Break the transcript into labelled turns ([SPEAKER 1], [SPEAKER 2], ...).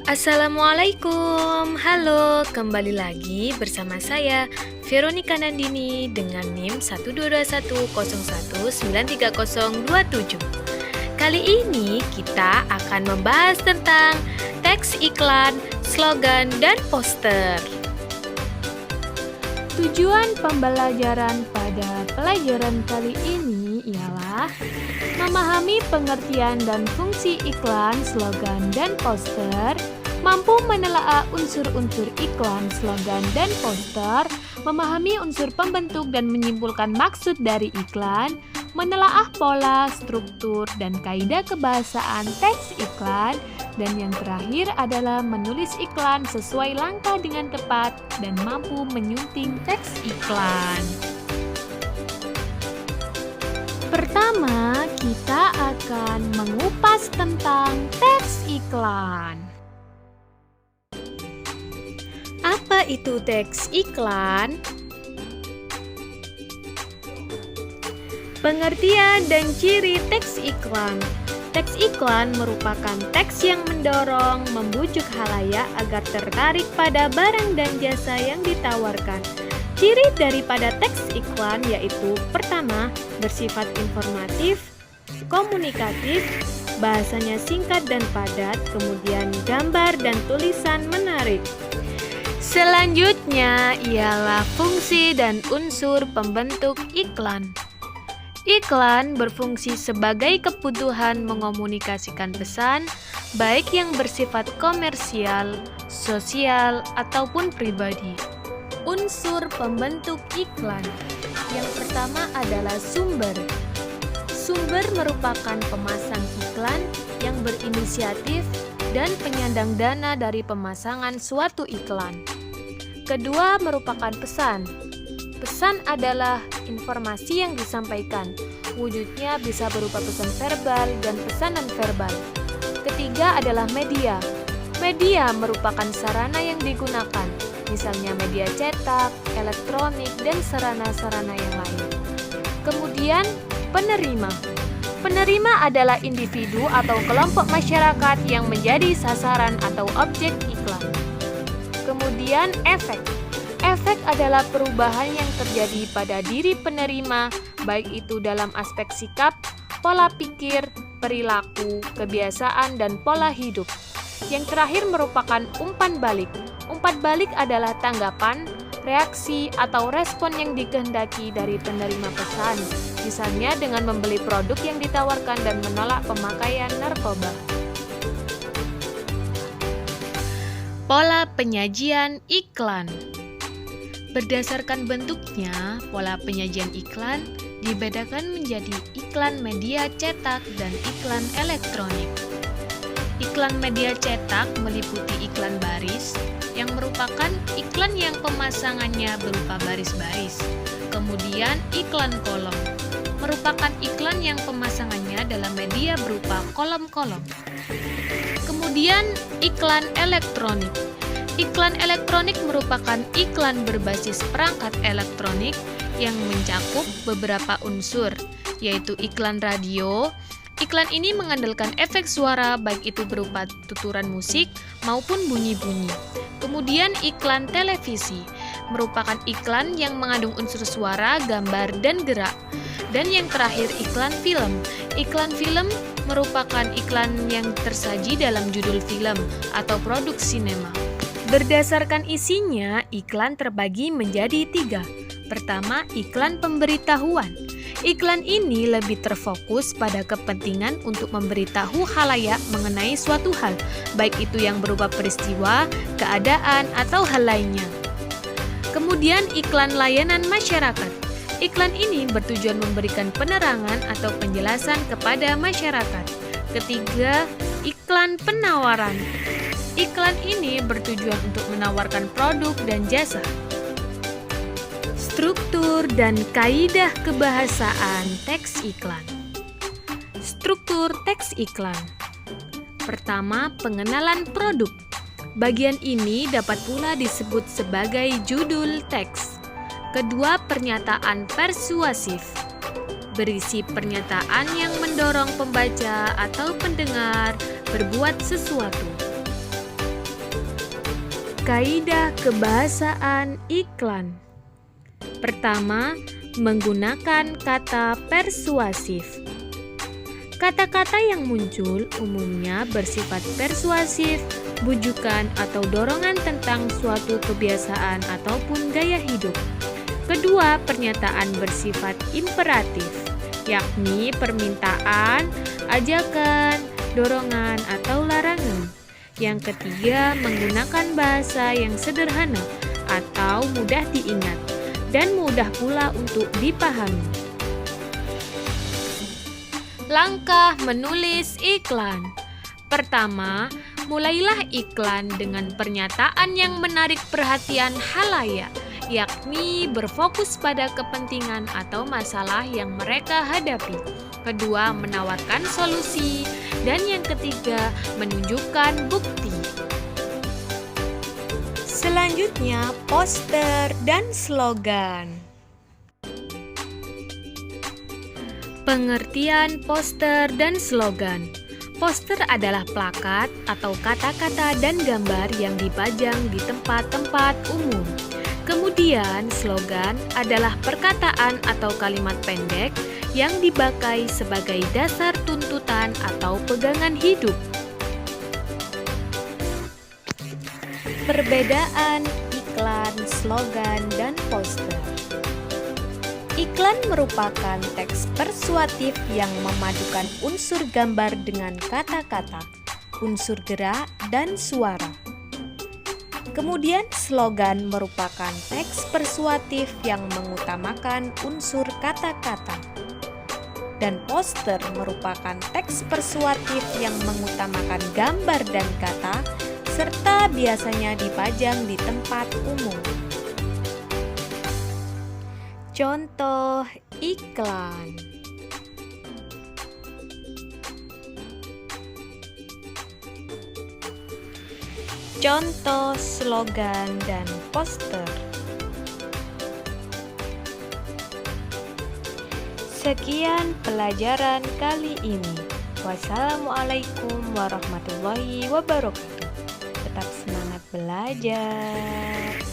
[SPEAKER 1] Assalamualaikum, halo, kembali lagi bersama saya Veronica Nandini dengan NIM 12101930027. Kali ini kita akan membahas tentang teks iklan, slogan, dan poster. Tujuan pembelajaran pada pelajaran kali ini ialah memahami pengertian dan fungsi iklan, slogan, dan poster, mampu menelaah unsur-unsur iklan, slogan, dan poster, memahami unsur pembentuk dan menyimpulkan maksud dari iklan, menelaah pola, struktur, dan kaidah kebahasaan teks iklan, dan yang terakhir adalah menulis iklan sesuai langkah dengan tepat dan mampu menyunting teks iklan. Pertama, kita akan mengupas tentang teks iklan. Apa itu teks iklan? Pengertian dan ciri teks iklan. Teks iklan merupakan teks yang mendorong, membujuk khalayak agar tertarik pada barang dan jasa yang ditawarkan. Ciri daripada teks iklan yaitu pertama, bersifat informatif, komunikatif, bahasanya singkat dan padat, kemudian gambar dan tulisan menarik. Selanjutnya ialah fungsi dan unsur pembentuk iklan. Iklan berfungsi sebagai kebutuhan mengomunikasikan pesan, baik yang bersifat komersial, sosial, ataupun pribadi. Unsur pembentuk iklan. Yang pertama adalah sumber. Sumber merupakan pemasang iklan yang berinisiatif dan penyandang dana dari pemasangan suatu iklan. Kedua merupakan pesan. Pesan adalah informasi yang disampaikan. Wujudnya bisa berupa pesan verbal dan pesanan verbal. Ketiga adalah media. Media merupakan sarana yang digunakan, misalnya media cetak, elektronik, dan sarana-sarana yang lain. Kemudian, penerima. Penerima adalah individu atau kelompok masyarakat yang menjadi sasaran atau objek iklan. Kemudian, efek. Efek adalah perubahan yang terjadi pada diri penerima, baik itu dalam aspek sikap, pola pikir, perilaku, kebiasaan, dan pola hidup. Yang terakhir merupakan umpan balik. Umpan balik adalah tanggapan, reaksi, atau respon yang dikehendaki dari penerima pesan, misalnya dengan membeli produk yang ditawarkan dan menolak pemakaian narkoba. Pola penyajian iklan. Berdasarkan bentuknya, pola penyajian iklan dibedakan menjadi iklan media cetak dan iklan elektronik. Iklan media cetak meliputi iklan baris, yang merupakan iklan yang pemasangannya berupa baris-baris. Kemudian iklan kolom, merupakan iklan yang pemasangannya dalam media berupa kolom-kolom. Kemudian iklan elektronik. Iklan elektronik merupakan iklan berbasis perangkat elektronik yang mencakup beberapa unsur, yaitu iklan radio. Iklan ini mengandalkan efek suara, baik itu berupa tuturan musik maupun bunyi-bunyi. Kemudian iklan televisi merupakan iklan yang mengandung unsur suara, gambar, dan gerak. Dan yang terakhir iklan film. Iklan film merupakan iklan yang tersaji dalam judul film atau produk sinema. Berdasarkan isinya, iklan terbagi menjadi 3. Pertama, iklan pemberitahuan. Iklan ini lebih terfokus pada kepentingan untuk memberitahu khalayak mengenai suatu hal, baik itu yang berupa peristiwa, keadaan, atau hal lainnya. Kemudian, iklan layanan masyarakat. Iklan ini bertujuan memberikan penerangan atau penjelasan kepada masyarakat. Ketiga, iklan penawaran. Iklan ini bertujuan untuk menawarkan produk dan jasa. Struktur dan kaidah kebahasaan teks iklan. Struktur teks iklan. Pertama, pengenalan produk. Bagian ini dapat pula disebut sebagai judul teks. Kedua, pernyataan persuasif. Berisi pernyataan yang mendorong pembaca atau pendengar berbuat sesuatu. Kaidah kebahasaan iklan. Pertama, menggunakan kata persuasif. Kata-kata yang muncul umumnya bersifat persuasif, bujukan atau dorongan tentang suatu kebiasaan ataupun gaya hidup. Kedua, pernyataan bersifat imperatif, yakni permintaan, ajakan, dorongan atau larangan. Yang ketiga, menggunakan bahasa yang sederhana atau mudah diingat dan mudah pula untuk dipahami. Langkah menulis iklan. Pertama, mulailah iklan dengan pernyataan yang menarik perhatian khalayak, yakni berfokus pada kepentingan atau masalah yang mereka hadapi. Kedua, menawarkan solusi. Dan yang ketiga, menunjukkan bukti. Selanjutnya, poster dan slogan. Pengertian poster dan slogan. Poster adalah plakat atau kata-kata dan gambar yang dipajang di tempat-tempat umum. Kemudian, slogan adalah perkataan atau kalimat pendek yang dipakai sebagai dasar tuntutan atau pegangan hidup. Perbedaan iklan, slogan, dan poster. Iklan merupakan teks persuasif yang memadukan unsur gambar dengan kata-kata, unsur gerak, dan suara. Kemudian slogan merupakan teks persuasif yang mengutamakan unsur kata-kata. Dan poster merupakan teks persuasif yang mengutamakan gambar dan kata, serta biasanya dipajang di tempat umum. Contoh iklan. Contoh slogan dan poster. Sekian pelajaran kali ini. Wassalamualaikum warahmatullahi wabarakatuh. Tetap semangat belajar.